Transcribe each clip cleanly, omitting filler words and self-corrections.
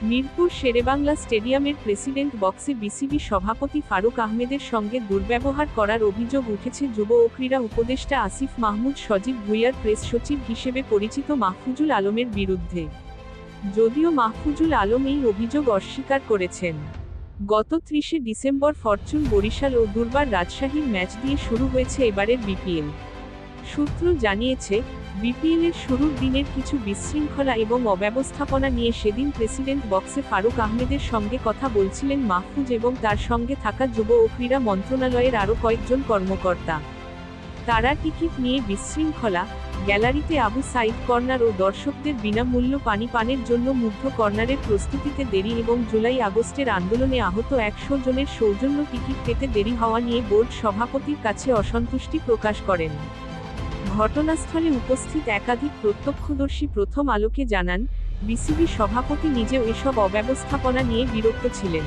মিরপুর শেরেবাংলা স্টেডিয়ামের প্রেসিডেন্ট বক্সে বিসিবি সভাপতি ফারুক আহমেদের সঙ্গে দুর্ব্যবহার করার অভিযোগ উঠেছে যুব ও ক্রীড়া উপদেষ্টা আসিফ মাহমুদ সজীব ভুঁইয়ার প্রেস সচিব হিসেবে পরিচিত মাহফুজুল আলমের বিরুদ্ধে। যদিও মাহফুজুল আলম এই অভিযোগ অস্বীকার করেছেন। গত 30 ডিসেম্বর ফরচুন বরিশাল ও দুর্বার রাজশাহীর ম্যাচ দিয়ে শুরু হয়েছে এবারের বিপিএল। সূত্র জানিয়েছে, বিপিএলের শুরুর দিনের কিছু বিশৃঙ্খলা এবং অব্যবস্থাপনা নিয়ে সেদিন প্রেসিডেন্ট বক্সে ফারুক আহমেদের সঙ্গে কথা বলছিলেন মাহফুজ এবং তার সঙ্গে থাকা যুব ও ক্রীড়া মন্ত্রণালয়ের আরও কয়েকজন কর্মকর্তা। তারা টিকিট নিয়ে বিশৃঙ্খলা, গ্যালারিতে আবু সাইদ কর্নার ও দর্শকদের বিনামূল্য পানি পানের জন্য মুগ্ধ কর্নারের প্রস্তুতিতে দেরি এবং জুলাই-আগস্টের আন্দোলনে আহত 100 জনের সৌজন্য টিকিট পেতে দেরি হওয়া নিয়ে বোর্ড সভাপতির কাছে অসন্তুষ্টি প্রকাশ করেন। ঘটনাস্থলে উপস্থিত একাধিক প্রত্যক্ষদর্শী প্রথম আলোকে জানান, বিসিবি সভাপতি নিজেও এসব অব্যবস্থাপনা নিয়ে বিরক্ত ছিলেন।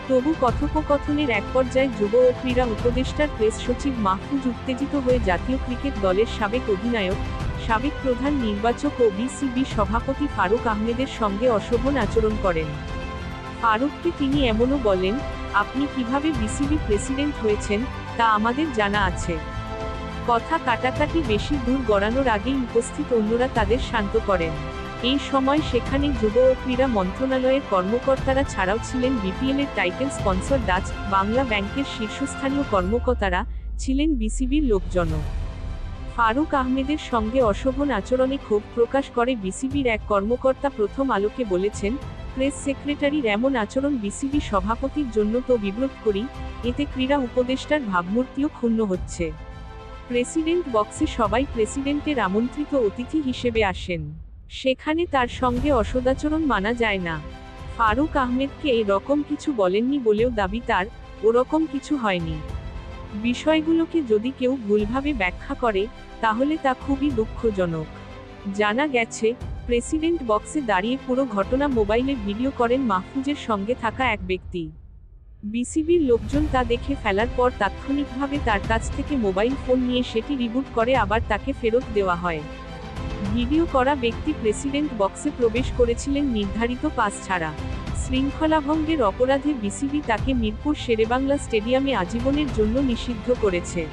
তবু কথোপকথনের এক পর্যায়ে যুব ও ক্রীড়া উপদেষ্টার প্রেস সচিব মাহফুজ উত্তেজিত হয়ে জাতীয় ক্রিকেট দলের সাবেক অধিনায়ক, সাবেক প্রধান নির্বাচক ও বিসিবি সভাপতি ফারুক আহমেদের সঙ্গে অশোভন আচরণ করেন। ফারুককে তিনি এমনও বলেন, আপনি কিভাবে বিসিবি প্রেসিডেন্ট হয়েছেন, তা আমাদের জানা আছে। কথা কাটাকাটি বেশি দূর গড়ানোর আগেই উপস্থিত অন্যরা তাদের শান্ত করেন। এই সময় সেখানে যুব ও ক্রীড়া মন্ত্রণালয়ের কর্মকর্তারা ছাড়াও ছিলেন বিপিএলের টাইটেল স্পন্সর ডাচ বাংলা ব্যাংকের শীর্ষস্থানীয় কর্মকর্তারা, ছিলেন বিসিবির লোকজনও। ফারুক আহমেদের সঙ্গে অশোভন আচরণে ক্ষোভ প্রকাশ করে বিসিবির এক কর্মকর্তা প্রথম আলোকে বলেছেন, প্রেস সেক্রেটারির এমন আচরণ বিসিবি সভাপতির জন্য তো বিব্রত করি, এতে ক্রীড়া উপদেষ্টার ভাবমূর্তিও ক্ষুণ্ণ হচ্ছে। প্রেসিডেন্ট বক্সে সবাই প্রেসিডেন্টের আমন্ত্রিত অতিথি হিসেবে আসেন। সেখানে তার সঙ্গে অসদাচরণ মানা যায় না। ফারুক আহমেদকে এই রকম কিছু বলেননি বলেও দাবি তার, ওরকম কিছু হয়নি। বিষয়গুলোকে যদি কেউ ভুলভাবে ব্যাখ্যা করে, তাহলে তা খুবই দুঃখজনক। জানা গেছে, প্রেসিডেন্ট বক্সে দাঁড়িয়ে পুরো ঘটনা মোবাইলে ভিডিও করেন মাহফুজের সঙ্গে থাকা এক ব্যক্তি। বিসিবির লোকজন তা দেখে ফেলার পর তাৎক্ষণিকভাবে তার কাছ থেকে মোবাইল ফোন নিয়ে সেটি রিবুট করে আবার তাকে ফেরত দেওয়া হয়। ভিডিও করা ব্যক্তি প্রেসিডেন্ট বক্সে প্রবেশ করেছিলেন নির্ধারিত পাস ছাড়া। শৃঙ্খলাভঙ্গের অপরাধে বিসিবি তাকে মিরপুর শেরেবাংলা স্টেডিয়ামে আজীবনের জন্য নিষিদ্ধ করেছে।